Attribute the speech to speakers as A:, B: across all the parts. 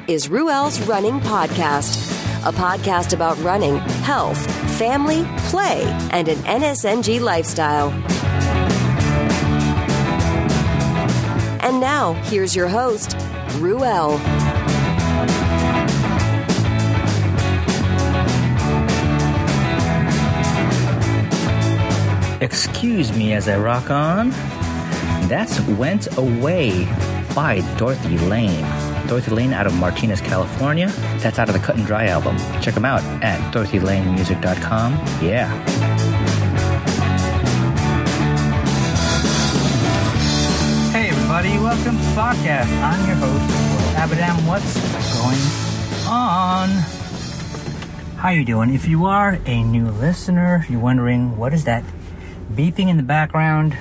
A: is Ruel's Running Podcast, a podcast about running, health, family, play, and an NSNG lifestyle. And now, here's your host, Ruel.
B: Excuse me as I rock on. That's Went Away by Dorothy Lane. Dorothy Lane out of Martinez, California. That's out of the Cut and Dry album. Check them out at dorothylanemusic.com. Yeah. Hey everybody, welcome to the podcast. I'm your host, Will Abadam. What's going on? How you doing? If you are a new listener, you're wondering, what is that beeping in the background?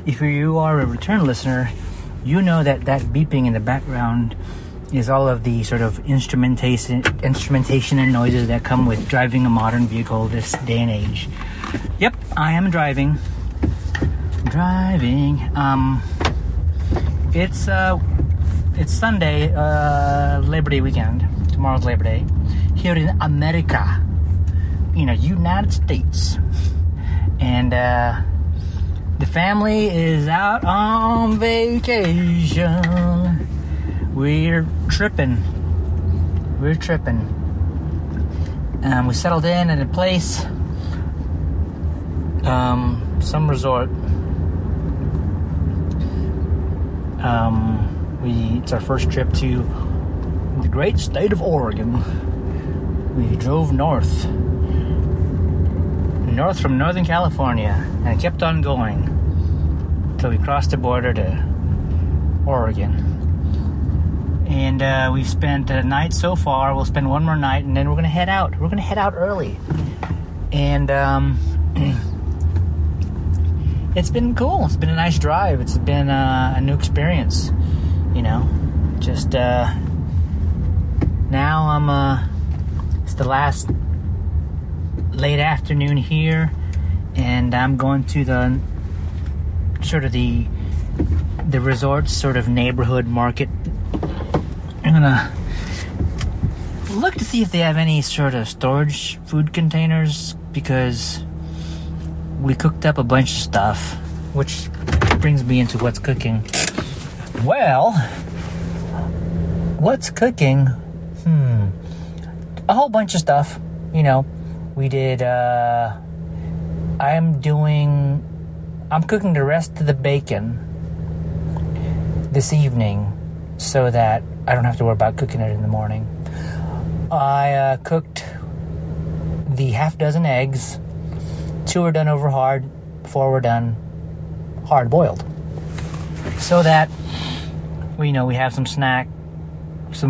B: If you are a return listener, you know that beeping in the background is all of the sort of instrumentation and noises that come with driving a modern vehicle this day and age. Yep, I am driving. It's Sunday, Labor Day weekend. Tomorrow's Labor Day here in America, in the United States, and the family is out on vacation. We're tripping. We settled in at a place, some resort. It's our first trip to the great state of Oregon. We drove north from Northern California and kept on going until we crossed the border to Oregon. And we've spent a night so far. We'll spend one more night, and then we're going to head out. We're going to head out early. And it's been cool. It's been a nice drive. It's been a new experience, Just now it's the last late afternoon here, and I'm going to the resort's sort of neighborhood market. I'm gonna look to see if they have any sort of storage food containers, because we cooked up a bunch of stuff, which brings me into what's cooking. Well, what's cooking? A whole bunch of stuff, We did, I'm cooking the rest of the bacon this evening so that I don't have to worry about cooking it in the morning. I cooked the half dozen eggs. 2 are done over hard, 4 were done hard boiled. So that, we have some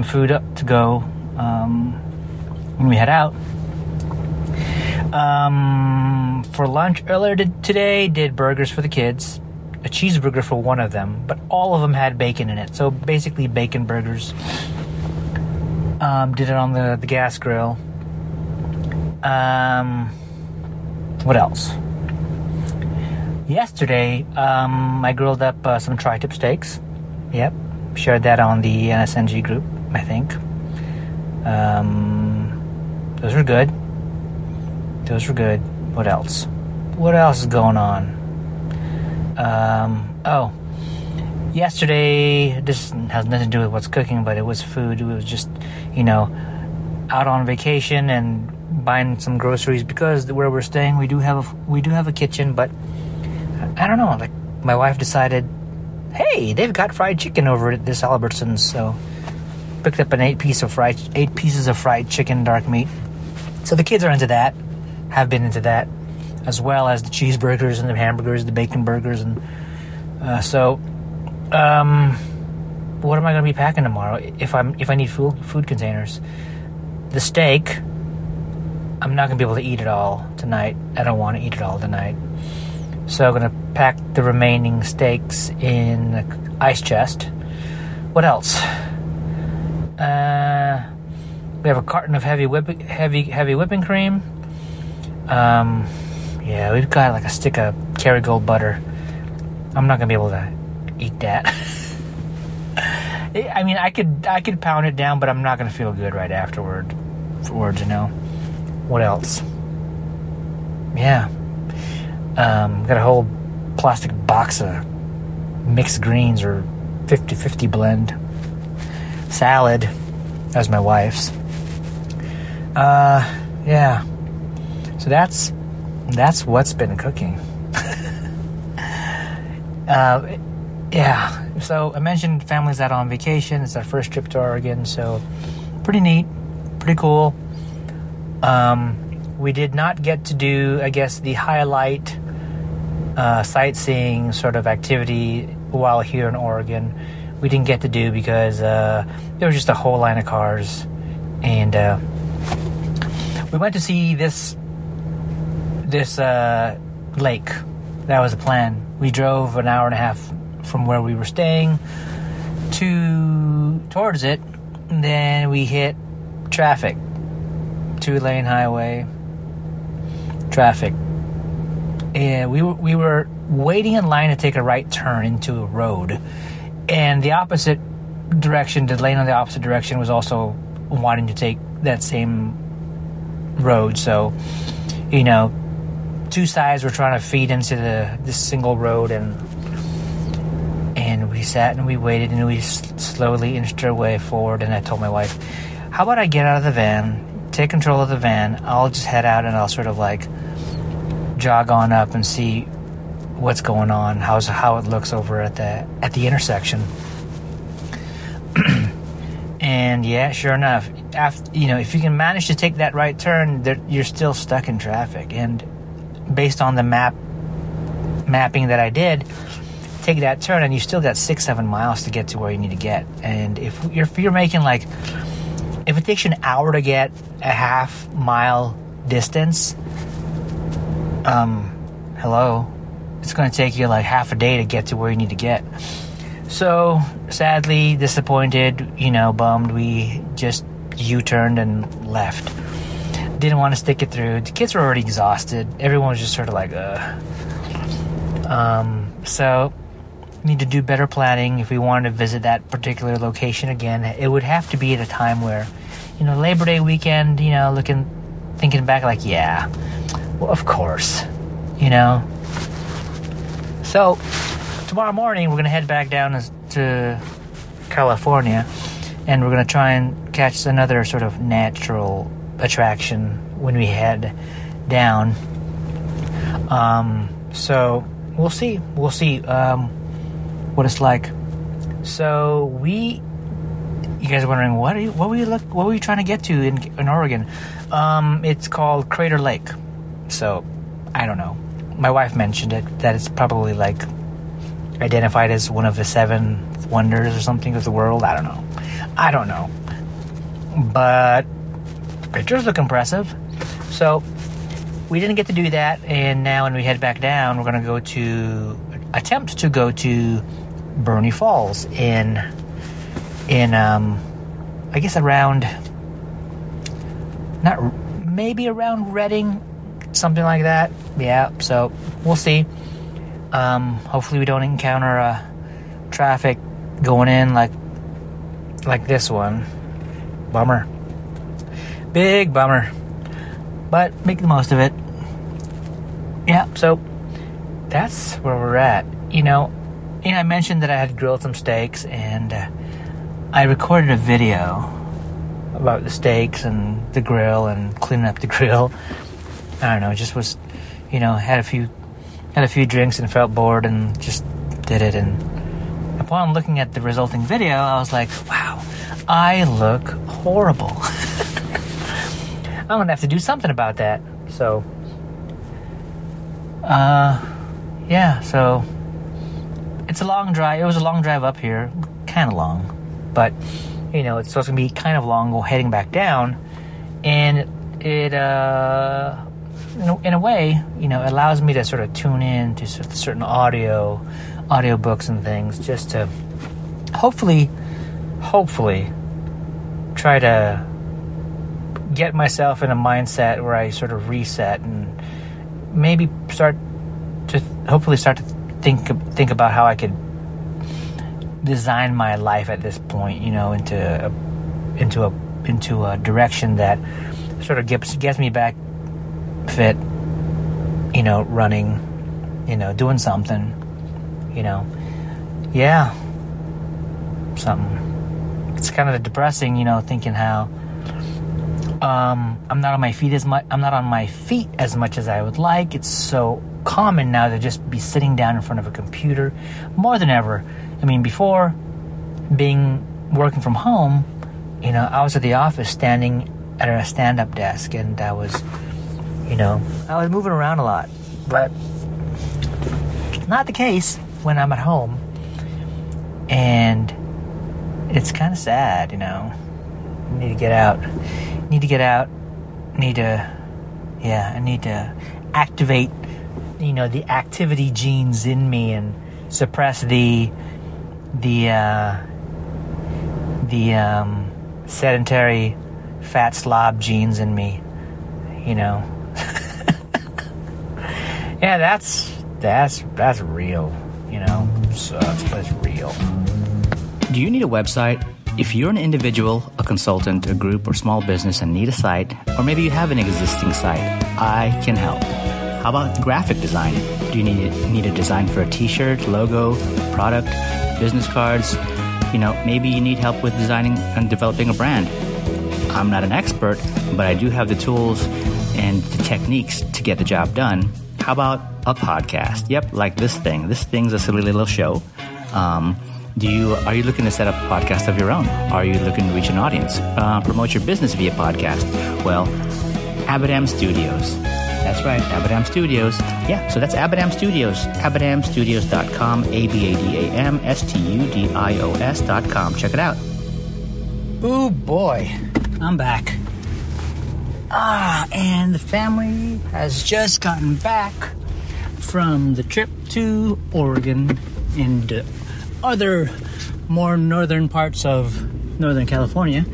B: food up to go when we head out. For lunch earlier today, did burgers for the kids, a cheeseburger for one of them, but all of them had bacon in it, so basically bacon burgers. Did it on the gas grill. What else? Yesterday, I grilled up some tri-tip steaks. Yep, shared that on the NSNG group, I think. Those were good. What else? What else is going on? Yesterday, this has nothing to do with what's cooking, but it was food. It was just, out on vacation and buying some groceries, because where we're staying, we do have a kitchen, but I don't know, my wife decided, hey, they've got fried chicken over at this Albertsons, so picked up 8 pieces of fried chicken, dark meat. So the kids are into that, have been into that, as well as the cheeseburgers and the hamburgers, the bacon burgers, and what am I going to be packing tomorrow if I need food containers? The steak, I'm not going to be able to eat it all tonight. I don't want to eat it all tonight. So I'm going to pack the remaining steaks in the ice chest. What else? We have a carton of heavy whipping cream. Yeah, we've got like a stick of Kerrygold butter. I'm not going to be able to eat that. I mean, I could pound it down, but I'm not going to feel good right afterwards, you know. What else? Yeah. Got a whole plastic box of mixed greens or 50-50 blend. Salad. That was my wife's. Yeah. So that's what's been cooking. Yeah. So I mentioned family's out on vacation. It's our first trip to Oregon, so pretty neat, pretty cool. We did not get to do, I guess, the highlight sightseeing sort of activity while here in Oregon. We didn't get to do because there was just a whole line of cars, and we went to see this lake. That was the plan. We drove an hour and a half from where we were staying towards it, and then we hit traffic. 2-lane highway traffic, and we were waiting in line to take a right turn into a road, and the opposite direction, the lane on the opposite direction, was also wanting to take that same road. So, you know, two sides were trying to feed into this single road, and we sat and we waited and we slowly inched our way forward. And I told my wife, how about I get out of the van, take control of the van, I'll just head out and I'll sort of like jog on up and see what's going on, how it looks over at the intersection. And yeah, sure enough, if you can manage to take that right turn, you're still stuck in traffic. And based on the mapping that I did, take that turn and you still got 6-7 miles to get to where you need to get. And if you're making if it takes you an hour to get a half mile distance, hello, it's going to take you like half a day to get to where you need to get. So sadly, disappointed, bummed, we just U-turned and left. Didn't want to stick it through. The kids were already exhausted. Everyone was just sort of like, so need to do better planning if we wanted to visit that particular location again. It would have to be at a time where, Labor Day weekend, thinking back like, yeah, well, of course, So tomorrow morning, we're going to head back down to California, and we're going to try and catch another sort of natural attraction when we head down. So we'll see what it's like. So you guys are wondering, what were you trying to get to in Oregon? It's called Crater Lake. So I don't know. My wife mentioned it, that it's probably like identified as one of the 7 wonders or something of the world. I don't know. But pictures look impressive. So we didn't get to do that, and now when we head back down, we're going to attempt to go to Burney Falls in I guess around Redding, something like that. Yeah, so we'll see. Hopefully we don't encounter traffic going in like this one. Bummer. Big bummer. But make the most of it. Yeah, so that's where we're at. I mentioned that I had grilled some steaks, and I recorded a video about the steaks and the grill and cleaning up the grill. I don't know, just was, had a few drinks and felt bored and just did it. And upon looking at the resulting video, I was like, wow, I look horrible. I'm going to have to do something about that. So, yeah, so it's a long drive. It was a long drive up here, kind of long, but, it's supposed to be kind of long heading back down, and it, in a way, allows me to sort of tune in to certain audio books and things, just to hopefully try to get myself in a mindset where I sort of reset and maybe start to think about how I could design my life at this point, into a direction that sort of gets me back fit, running, doing something, something. It's kind of depressing, thinking how I'm not on my feet as much. I'm not on my feet as much as I would like. It's so common now to just be sitting down in front of a computer more than ever. I mean, before working from home, I was at the office standing at a stand-up desk, and I was moving around a lot, but not the case when I'm at home, and it's kind of sad, I need to get out. I need to activate, the activity genes in me and suppress the sedentary fat slob genes in me, Yeah, that's real, so that's real.
C: Do you need a website? If you're an individual, a consultant, a group, or small business and need a site, or maybe you have an existing site, I can help. How about graphic design? Do you need a design for a t-shirt, logo, product, business cards? Maybe you need help with designing and developing a brand. I'm not an expert, but I do have the tools and the techniques to get the job done. How about a podcast? Yep, like this thing. This thing's a silly little show. Are you looking to set up a podcast of your own? Are you looking to reach an audience? Promote your business via podcast? Well, Abadam Studios. That's right, Abadam Studios. Yeah, so that's Abadam Studios. AbadamStudios.com, AbadamStudios.com. Check it out.
B: Ooh, boy. I'm back. And the family has just gotten back from the trip to Oregon and other more northern parts of Northern California.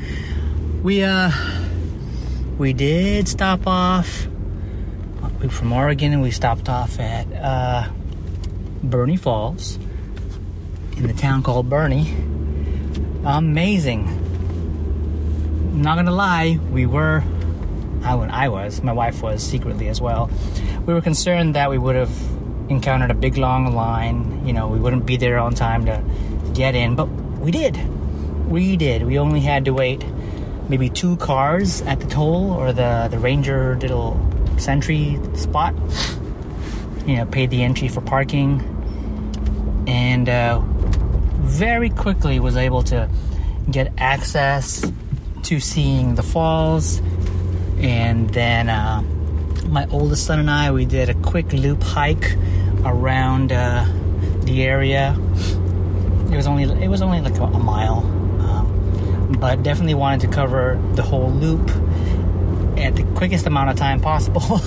B: We did stop off. We were from Oregon, and we stopped off at Bernie Falls in the town called Bernie. Amazing. Not gonna lie, my wife was secretly as well. We were concerned that we would have encountered a big long line. We wouldn't be there on time to get in, but we did. We only had to wait maybe 2 cars at the toll or the ranger little sentry spot. Paid the entry for parking, and very quickly was able to get access to seeing the falls. And then my oldest son and I, we did a quick loop hike around the area. It was only like a mile, but definitely wanted to cover the whole loop at the quickest amount of time possible.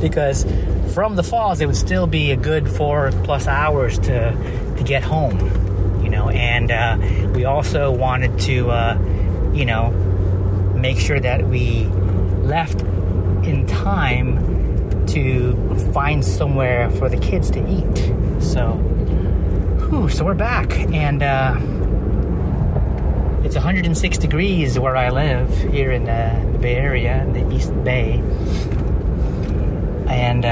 B: Because from the falls, it would still be a good 4+ hours to get home, and we also wanted to, make sure that we left in time to find somewhere for the kids to eat. So we're back, and it's 106 degrees where I live here in the Bay Area, in the East Bay. And,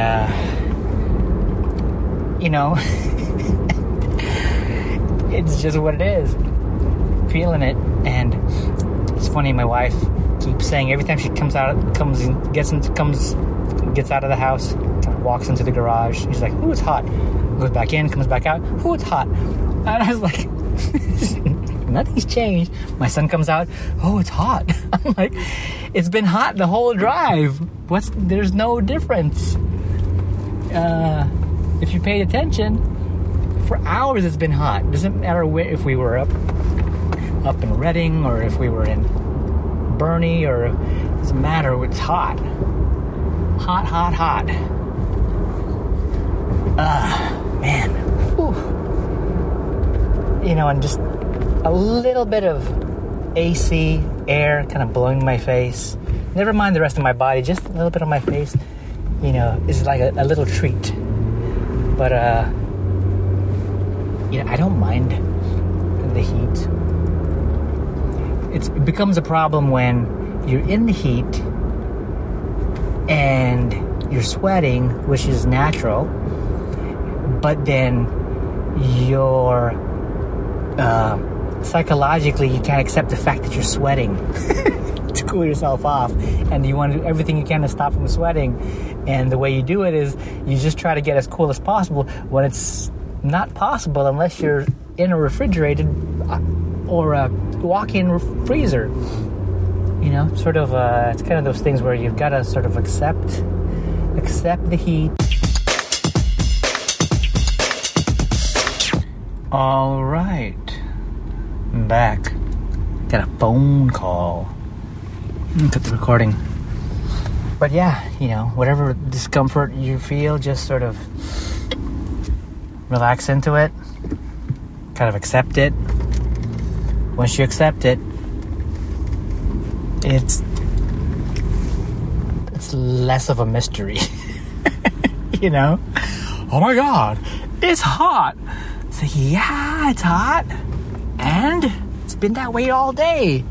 B: it's just what it is. Feeling it. And it's funny, my wife keeps saying every time she gets out of the house, walks into the garage, she's like, "Ooh, it's hot." Goes back in, comes back out, "Ooh, it's hot." And I was like, nothing's changed. My son comes out, "Oh, it's hot." I'm like, it's been hot the whole drive. There's no difference. If you paid attention, for hours it's been hot. Doesn't matter if we were up in Redding or if we were in Bernie, or it doesn't matter. It's hot. Hot. Man. Whew. And just a little bit of AC air kind of blowing in my face. Never mind the rest of my body, just a little bit on my face, is like a little treat. But, I don't mind. the heat. It becomes a problem when you're in the heat and you're sweating, which is natural, but then you're psychologically you can't accept the fact that you're sweating to cool yourself off, and you want to do everything you can to stop from sweating. And the way you do it is you just try to get as cool as possible when it's not possible unless you're in a refrigerated or a walk-in freezer. You know, sort of, it's kind of those things where you've got to sort of accept the heat. All right, I'm back. Got a phone call. Cut the recording. But yeah, you know, whatever discomfort you feel, just sort of relax into it. Kind of accept it. Once you accept it, it's less of a mystery. You know? Oh my God, it's hot. It's like, yeah, it's hot. And it's been that way all day.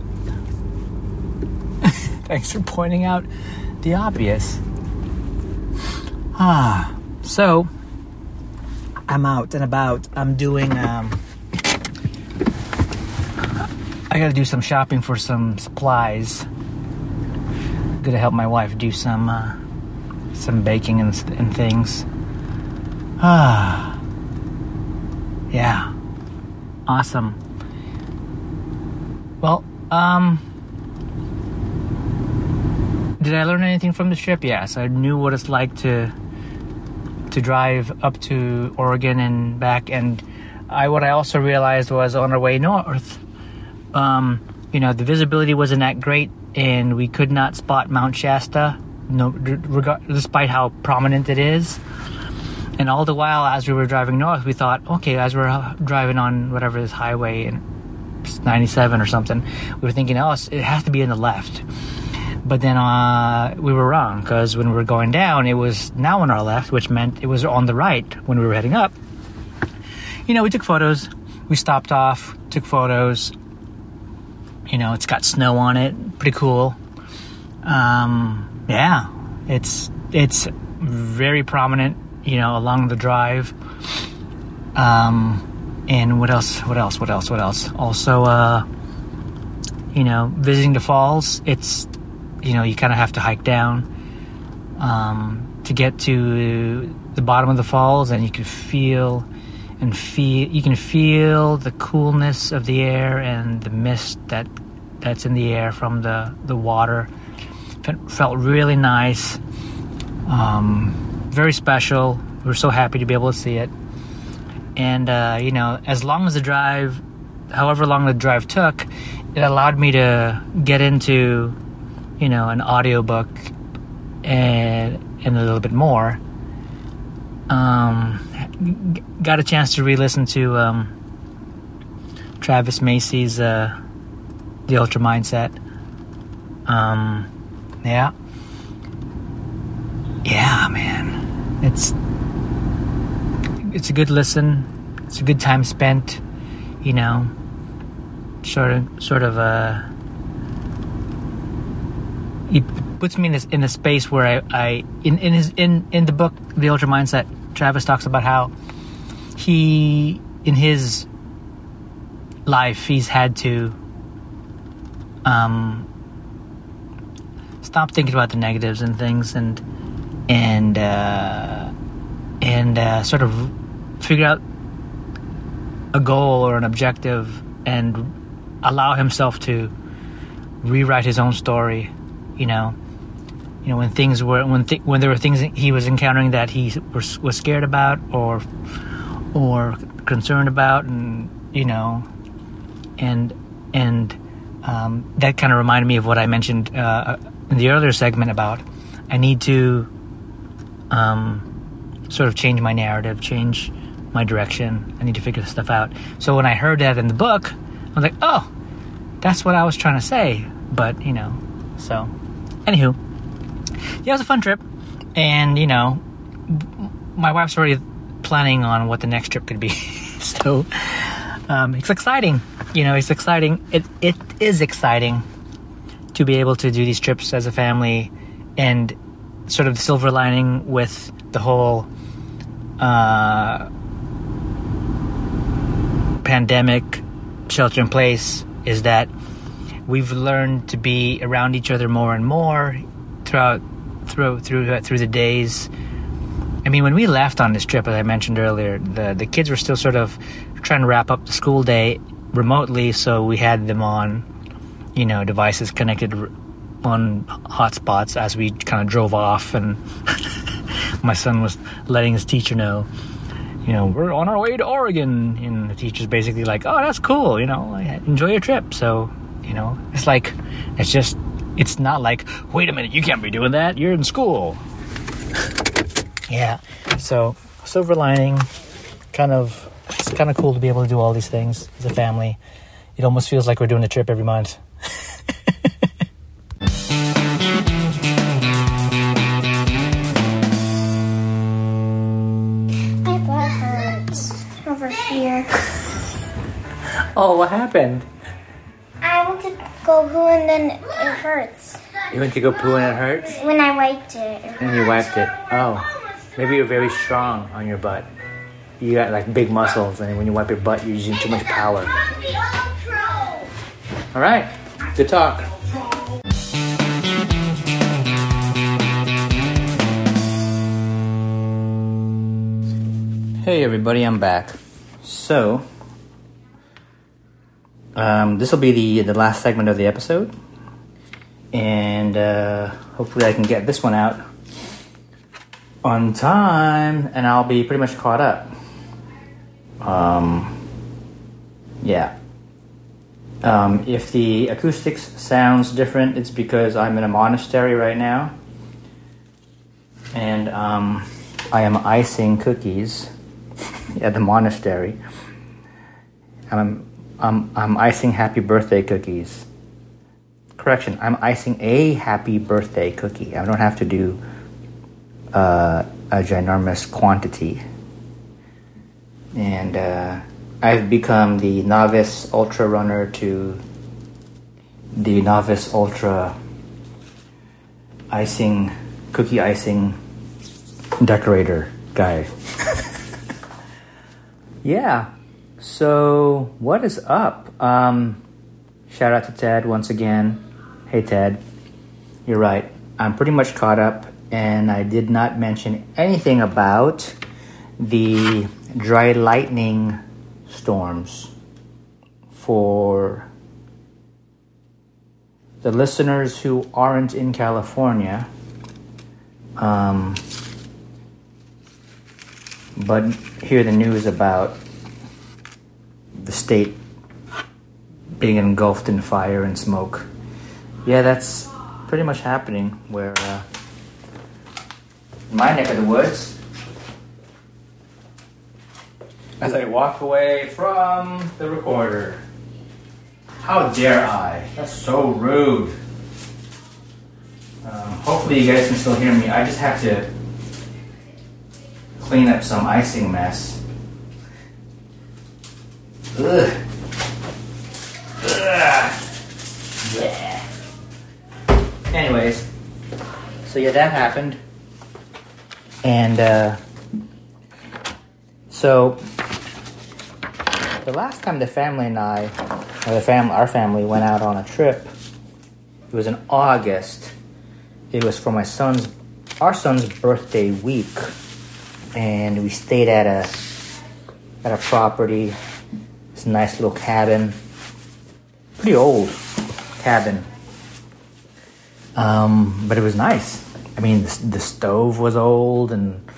B: Thanks for pointing out the obvious. So I'm out and about. I'm doing I gotta do some shopping for some supplies. Gonna help my wife do some baking and things. Yeah, awesome. Well, did I learn anything from this trip? Yes, I knew what it's like to drive up to Oregon and back, and what I also realized was on our way north, you know, the visibility wasn't that great, and we could not spot Mount Shasta, despite how prominent it is. And all the while, as we were driving north, we thought, okay, as we're driving on whatever this highway, and 97 or something, we were thinking, oh, it has to be in the left. But then we were wrong, because when we were going down, it was now on our left, which meant it was on the right when we were heading up. You know, we took photos. We stopped off, took photos. You know, it's got snow on it. Pretty cool. Yeah, it's very prominent, you know, along the drive. And what else? Also, you know, visiting the falls, it's, you know, you kind of have to hike down to get to the bottom of the falls, and you can feel the coolness of the air and the mist that's in the air from the water. Felt really nice, very special. We were so happy to be able to see it. And you know, as long as however long the drive took, it allowed me to get into, you know, an audiobook and a little bit more. Got a chance to re-listen to Travis Macy's The Ultra Mindset. Yeah, man. It's a good listen. It's a good time spent, you know. Sort of he puts me in a space where I in the book The Ultra Mindset, Travis talks about how he, in his life, he's had to stop thinking about the negatives and things, and sort of figure out a goal or an objective and allow himself to rewrite his own story. You know, when there were things he was encountering that he was scared about or concerned about, and you know, and that kind of reminded me of what I mentioned in the earlier segment about I need to sort of change my narrative, change my direction. I need to figure this stuff out. So when I heard that in the book, I was like, oh, that's what I was trying to say. But, you know, so anywho, yeah, it was a fun trip. And, you know, my wife's already planning on what the next trip could be. So it's exciting. it's exciting. It is exciting to be able to do these trips as a family, and sort of the silver lining with the whole pandemic shelter in place is that we've learned to be around each other more and more through the days. I mean, when we left on this trip, as I mentioned earlier, the kids were still sort of trying to wrap up the school day remotely, so we had them on, devices connected on hotspots as we kind of drove off, and my son was letting his teacher know, we're on our way to Oregon, and the teacher's basically like, oh, that's cool, enjoy your trip. So, it's like, it's not like, wait a minute, you can't be doing that, you're in school. Yeah, so silver lining, it's kind of cool to be able to do all these things as a family. It almost feels like we're doing a trip every month.
D: My butt hurts over here.
B: Oh, what happened?
D: I went to go poo and then it hurts.
B: You went to go poo and it hurts?
D: When I wiped it.
B: And you wiped it. Oh, maybe you're very strong on your butt. You got like big muscles, and when you wipe your butt, you're using too much power. All right, good talk. Hey everybody, I'm back. So, this will be the last segment of the episode, and hopefully I can get this one out on time, and I'll be pretty much caught up. Yeah. If the acoustics sounds different, it's because I'm in a monastery right now, and I am icing cookies at the monastery. I'm icing happy birthday cookies. Correction, I'm icing a happy birthday cookie. I don't have to do a ginormous quantity. And I've become the novice ultra runner to the novice ultra cookie icing decorator guy. Yeah. So what is up? Shout out to Ted once again. Hey Ted, you're right. I'm pretty much caught up, and I did not mention anything about the dry lightning storms. For the listeners who aren't in California, but hear the news about the state being engulfed in fire and smoke. Yeah, that's pretty much happening where in my neck of the woods, as I walk away from the recorder. How dare I? That's so rude. Hopefully you guys can still hear me. I just have to clean up some icing mess. Ugh. Ugh. Yeah. Anyways, so yeah, that happened. And so the last time the family and I, or our family went out on a trip, it was in August. It was for our son's birthday week, and we stayed at a property. It's a nice little cabin, pretty old cabin, but it was nice. I mean, the stove was old, and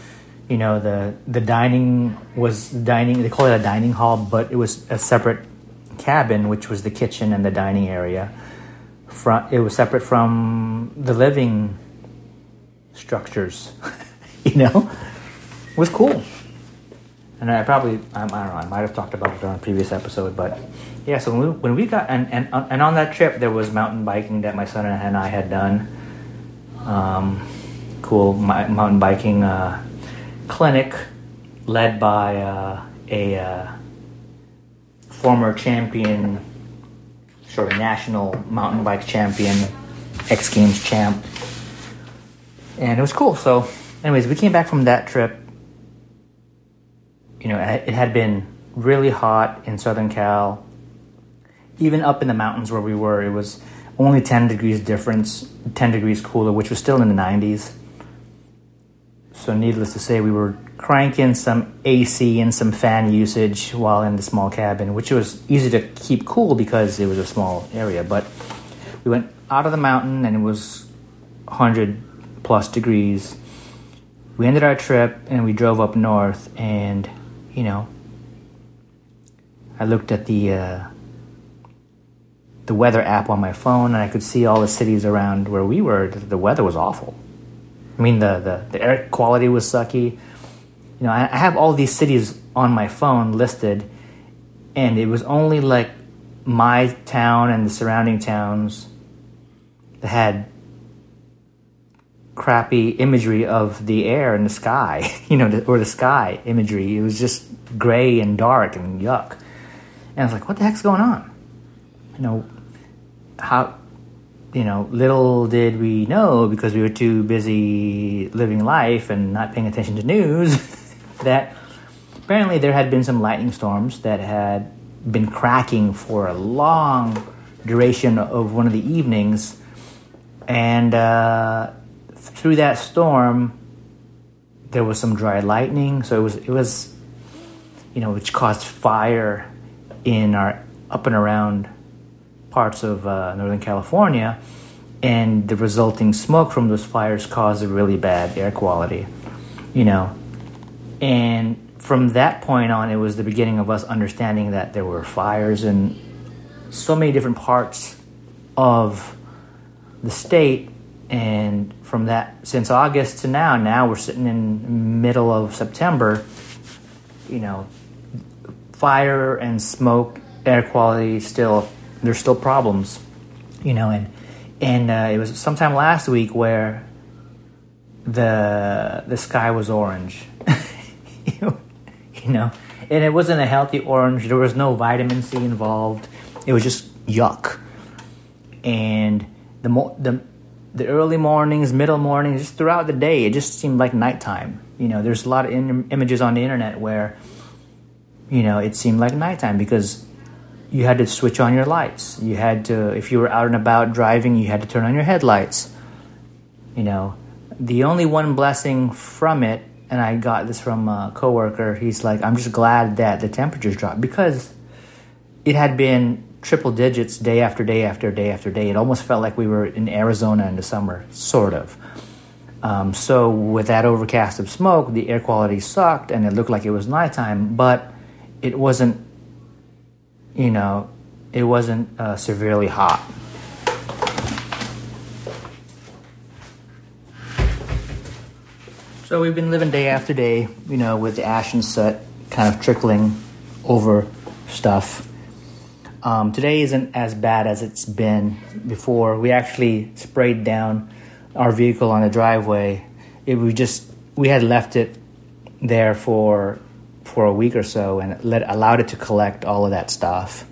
B: you know the dining was dining. They call it a dining hall, but it was a separate cabin, which was the kitchen and the dining area. It was separate from the living structures. It was cool. And I don't know, I might have talked about it on a previous episode, but yeah. So when we got and on that trip, there was mountain biking that my son and I had done. Cool mountain biking
C: former champion, sort of national mountain bike champion, X Games champ. And it was cool. So anyways, we came back from that trip. You know, it had been really hot in Southern Cal. Even up in the mountains where we were, it was only 10 degrees difference, 10 degrees cooler, which was still in the 90s. So needless to say, we were cranking some AC and some fan usage while in the small cabin, which was easy to keep cool because it was a small area. But we went out of the mountain and it was 100 plus degrees. We ended our trip and we drove up north, and you know, I looked at the weather app on my phone and I could see all the cities around where we were. The weather was awful. I mean, the air quality was sucky. You know, I have all these cities on my phone listed, and it was only like my town and the surrounding towns that had crappy imagery of the air and the sky, you know, or the sky imagery. It was just gray and dark and yuck. And I was like, what the heck's going on? You know, little did we know, because we were too busy living life and not paying attention to news, that apparently there had been some lightning storms that had been cracking for a long duration of one of the evenings. And through that storm, there was some dry lightning. So it was, you know, which caused fire in our up and around parts of Northern California, and the resulting smoke from those fires caused a really bad air quality, you know. And from that point on, it was the beginning of us understanding that there were fires in so many different parts of the state. And from that, since August to now we're sitting in middle of September, you know, fire and smoke, air quality, there's still problems, you know. And it was sometime last week where the sky was orange, you know, and it wasn't a healthy orange. There was no vitamin C involved. It was just yuck. And the early mornings, middle mornings, just throughout the day, it just seemed like nighttime. You know, there's a lot of images on the internet where, you know, it seemed like nighttime because you had to switch on your lights. You had to, if you were out and about driving, you had to turn on your headlights. You know, the only one blessing from it, and I got this from a coworker, he's like, I'm just glad that the temperatures dropped, because it had been triple digits day after day after day after day. It almost felt like we were in Arizona in the summer, sort of. So with that overcast of smoke, the air quality sucked, and it looked like it was nighttime, but it wasn't, you know, it wasn't severely hot. So we've been living day after day, you know, with the ash and soot kind of trickling over stuff. Today isn't as bad as it's been before. We actually sprayed down our vehicle on the driveway. We had left it there for a week or so and allowed it to collect all of that stuff.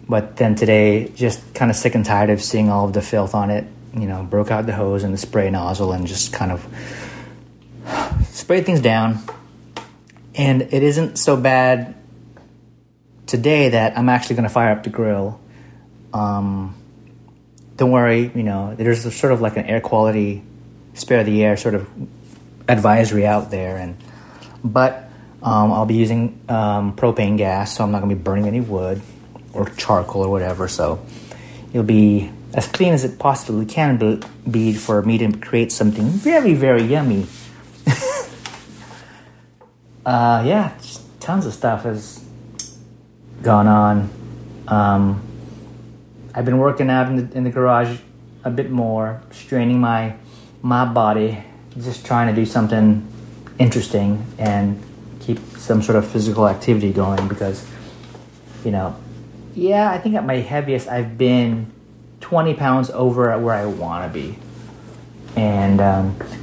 C: But then today, just kind of sick and tired of seeing all of the filth on it, you know, broke out the hose and the spray nozzle and just kind of sprayed things down. And it isn't so bad today that I'm actually going to fire up the grill. Don't worry, you know, there's sort of like an air quality, spare the air sort of advisory out there. But I'll be using propane gas, so I'm not going to be burning any wood or charcoal or whatever. So it'll be as clean as it possibly can be for me to create something very, very yummy. Yeah, just tons of stuff has gone on. I've been working out in the garage a bit more, straining my body, just trying to do something interesting and keep some sort of physical activity going, because, you know, yeah, I think at my heaviest I've been 20 pounds over where I want to be. And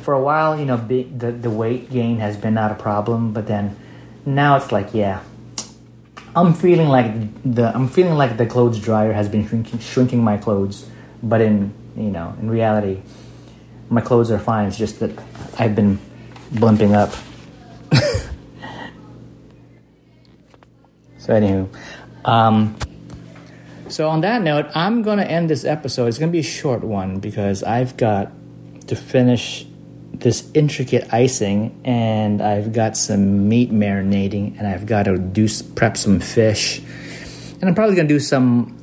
C: for a while, you know, the weight gain has been not a problem, but then now it's like, yeah, I'm feeling like the clothes dryer has been shrinking my clothes, but in reality, my clothes are fine. It's just that I've been blimping up. So anywho, so on that note, I'm gonna end this episode. It's gonna be a short one because I've got to finish this intricate icing, and I've got some meat marinating, and I've got to prep some fish, and I'm probably gonna do some.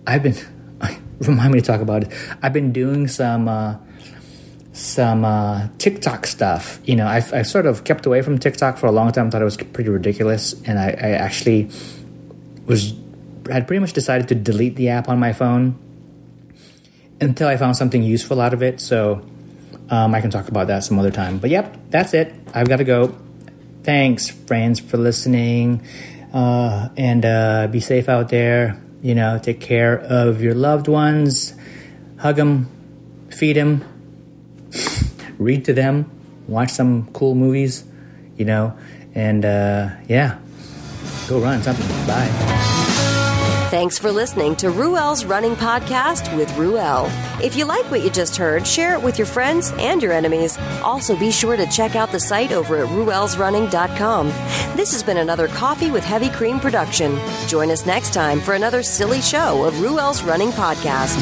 C: Remind me to talk about it. I've been doing some TikTok stuff. I sort of kept away from TikTok for a long time. Thought it was pretty ridiculous, and I actually had pretty much decided to delete the app on my phone until I found something useful out of it. So I can talk about that some other time. But yep, that's it. I've got to go. Thanks, friends, for listening, and be safe out there. Take care of your loved ones. Hug them, feed them, read to them, watch some cool movies, and go run something. Bye.
A: Thanks for listening to Ruel's Running Podcast with Ruel. If you like what you just heard, share it with your friends and your enemies. Also, be sure to check out the site over at ruelsrunning.com. This has been another Coffee with Heavy Cream production. Join us next time for another silly show of Ruel's Running Podcast.